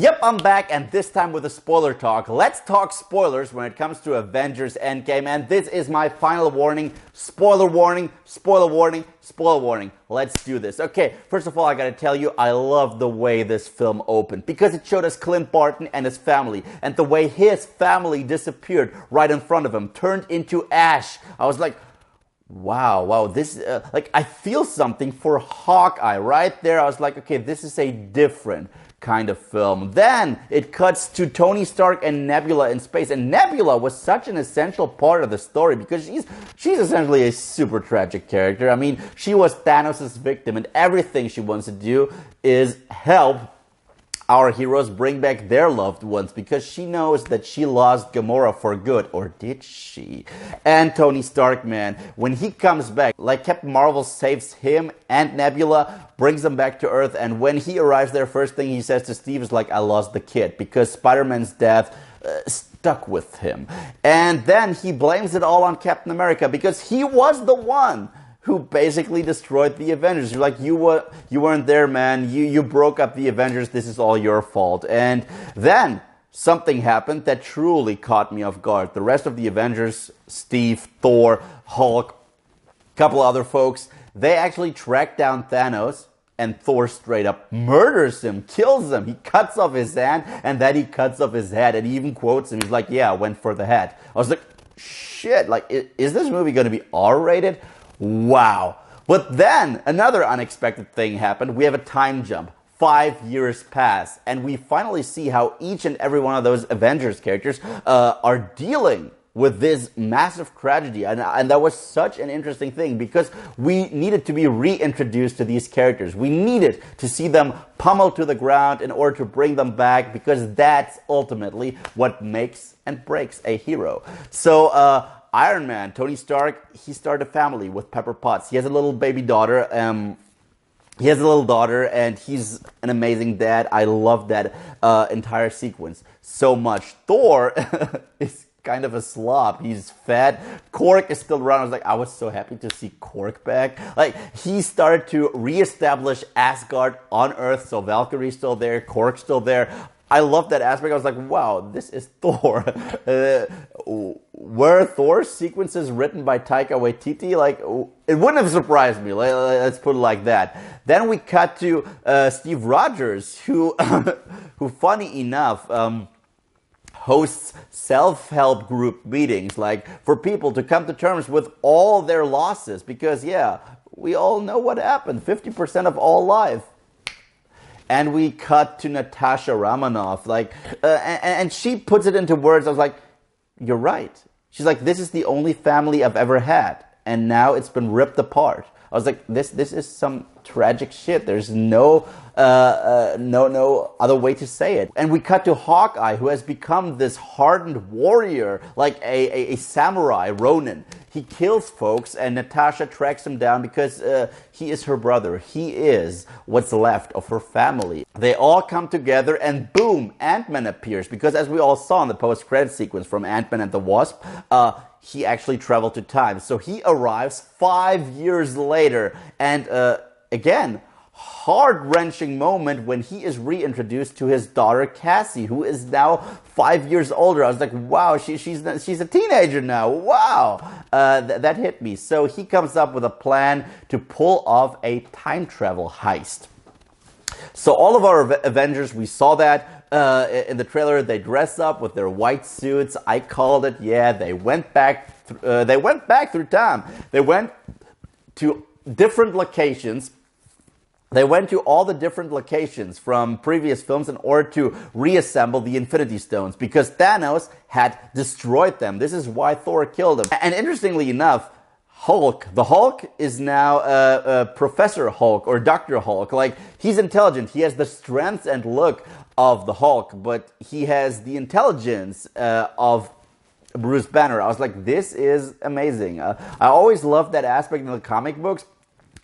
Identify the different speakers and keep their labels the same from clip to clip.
Speaker 1: Yep, I'm back, and this time with a spoiler talk. Let's talk spoilers when it comes to Avengers Endgame, and this is my final warning. Spoiler warning, spoiler warning, spoiler warning. Let's do this. Okay, first of all, I gotta tell you, I love the way this film opened, because it showed us Clint Barton and his family, and the way his family disappeared right in front of him, turned into ash. I was like, wow, this, I feel something for Hawkeye right there. I was like, okay, this is a different kind of film. Then it cuts to Tony Stark and Nebula in space, and Nebula was such an essential part of the story because she's essentially a super tragic character. I mean, she was Thanos' victim, and everything she wants to do is help our heroes bring back their loved ones because she knows that she lost Gamora for good. Or did she? And Tony Stark, man, when he comes back, like Captain Marvel saves him and Nebula, brings them back to Earth, and when he arrives there, first thing he says to Steve is like, I lost the kid, because Spider-Man's death stuck with him. And then he blames it all on Captain America because he was the one who basically destroyed the Avengers. You're like, you weren't there, man. You broke up the Avengers. This is all your fault. And then something happened that truly caught me off guard. The rest of the Avengers, Steve, Thor, Hulk, a couple other folks, they actually track down Thanos, and Thor straight up murders him, kills him. He cuts off his hand, and then he cuts off his head, and he even quotes him. He's like, yeah, I went for the head. I was like, shit, like, is this movie going to be R-rated? Wow. But then another unexpected thing happened. We have a time jump. 5 years pass, and we finally see how each and every one of those Avengers characters are dealing with this massive tragedy. And that was such an interesting thing because we needed to be reintroduced to these characters. We needed to see them pummeled to the ground in order to bring them back, because that's ultimately what makes and breaks a hero. So, Iron Man, Tony Stark, he started a family with Pepper Potts. He has a little baby daughter. He has a little daughter, and he's an amazing dad. I love that entire sequence so much. Thor is kind of a slob. He's fat. Korg is still around. I was so happy to see Korg back. Like, he started to reestablish Asgard on Earth. So Valkyrie's still there. Korg's still there. I love that aspect. I was like, wow, this is Thor. Were Thor's sequences written by Taika Waititi? Like, it wouldn't have surprised me. Let's put it like that. Then we cut to Steve Rogers, who funny enough, hosts self-help group meetings, like, for people to come to terms with all their losses. Because, yeah, we all know what happened. 50% of all life. And we cut to Natasha Romanoff, and she puts it into words. I was like, you're right. She's like, this is the only family I've ever had, and now it's been ripped apart. I was like, this is some tragic shit. There's no other way to say it. And we cut to Hawkeye, who has become this hardened warrior, like a samurai, Ronin. He kills folks, and Natasha tracks him down because he is her brother. He is what's left of her family. They all come together, and boom, Ant-Man appears. Because as we all saw in the post-credit sequence from Ant-Man and the Wasp, he actually traveled to time. So he arrives 5 years later, and again, heart-wrenching moment when he is reintroduced to his daughter Cassie, who is now 5 years older. I was like, wow, she's a teenager now. Wow, that hit me. So he comes up with a plan to pull off a time travel heist. So all of our Avengers, we saw that in the trailer. They dress up with their white suits. I called it. Yeah, they went back. They went back through time. They went to different locations. They went to all the different locations from previous films in order to reassemble the Infinity Stones, because Thanos had destroyed them. This is why Thor killed him. And interestingly enough, the Hulk is now Professor Hulk or Dr. Hulk. Like, he's intelligent. He has the strength and look of the Hulk, but he has the intelligence of Bruce Banner. I was like, this is amazing. I always loved that aspect in the comic books.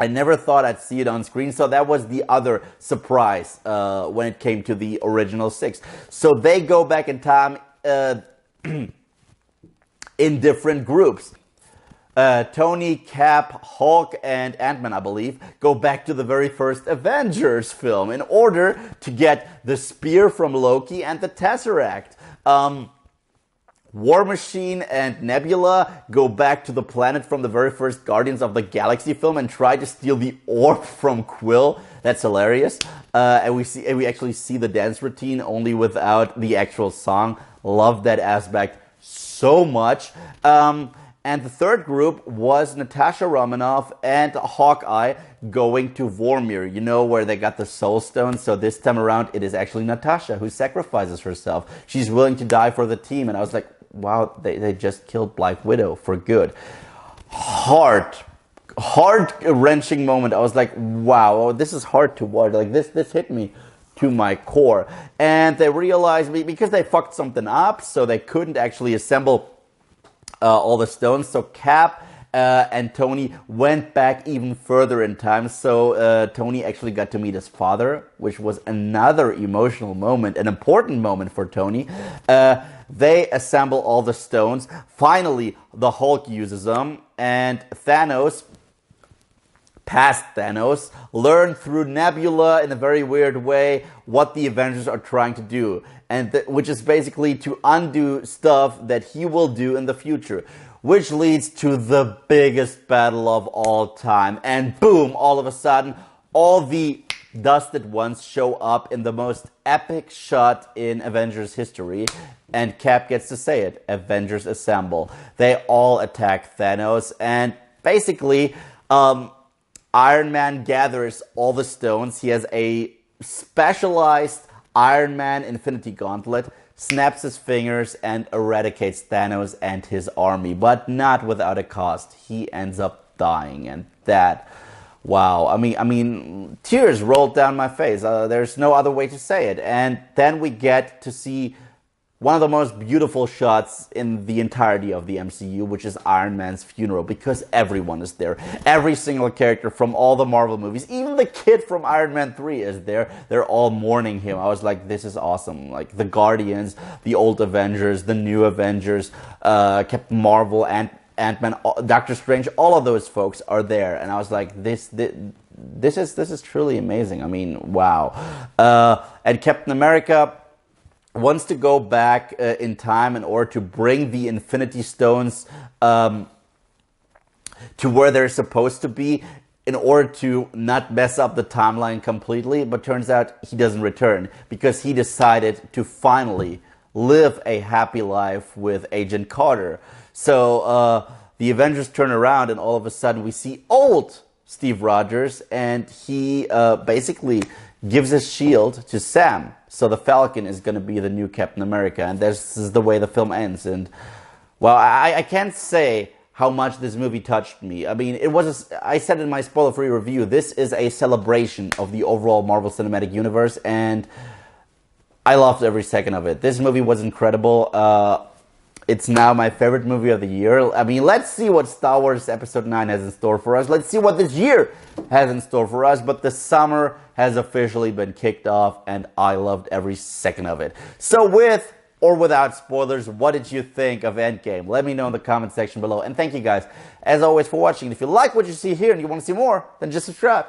Speaker 1: I never thought I'd see it on screen, so that was the other surprise when it came to the original six. So they go back in time in different groups. Tony, Cap, Hulk, and Ant-Man, I believe, go back to the very first Avengers film in order to get the spear from Loki and the Tesseract. War Machine and Nebula go back to the planet from the very first Guardians of the Galaxy film and try to steal the orb from Quill. That's hilarious. And we actually see the dance routine only without the actual song. Love that aspect so much. And the third group was Natasha Romanoff and Hawkeye going to Vormir, you know, where they got the Soul Stone. So this time around, it is actually Natasha who sacrifices herself. She's willing to die for the team. And I was like, wow, they just killed Black Widow for good. Heart-wrenching moment. I was like, wow, this is hard to watch. Like, this hit me to my core. And they realized, because they fucked something up, so they couldn't actually assemble all the stones. So Cap and Tony went back even further in time. So Tony actually got to meet his father, which was another emotional moment, an important moment for Tony. They assemble all the stones. Finally, the Hulk uses them, and Thanos, past Thanos, learned through Nebula in a very weird way what the Avengers are trying to do, and which is basically to undo stuff that he will do in the future, which leads to the biggest battle of all time. And boom, all of a sudden, all the dusted ones show up in the most epic shot in Avengers history. And Cap gets to say it, Avengers assemble. They all attack Thanos, and basically, Iron Man gathers all the stones. He has a specialized Iron Man Infinity Gauntlet, snaps his fingers, and eradicates Thanos and his army, but not without a cost. He ends up dying, and that, wow, I mean, tears rolled down my face. There's no other way to say it. And then we get to see one of the most beautiful shots in the entirety of the MCU, which is Iron Man's funeral, because everyone is there. Every single character from all the Marvel movies, even the kid from Iron Man 3 is there. They're all mourning him. I was like, this is awesome. Like, the Guardians, the old Avengers, the new Avengers, Captain Marvel, Ant-Man, Doctor Strange, all of those folks are there. And I was like, this is truly amazing. I mean, wow. And Captain America wants to go back in time in order to bring the Infinity Stones to where they're supposed to be in order to not mess up the timeline completely. But turns out he doesn't return because he decided to finally live a happy life with Agent Carter. So the Avengers turn around, and all of a sudden we see old Steve Rogers, and he basically gives his shield to Sam. So the Falcon is going to be the new Captain America, and this is the way the film ends. And well, I can't say how much this movie touched me. I mean, I said in my spoiler-free review, this is a celebration of the overall Marvel Cinematic Universe, and I loved every second of it. This movie was incredible. It's now my favorite movie of the year. I mean, let's see what Star Wars Episode 9 has in store for us. Let's see what this year has in store for us. But the summer has officially been kicked off, and I loved every second of it. So with or without spoilers, what did you think of Endgame? Let me know in the comment section below. And thank you guys, as always, for watching. If you like what you see here and you want to see more, then just subscribe.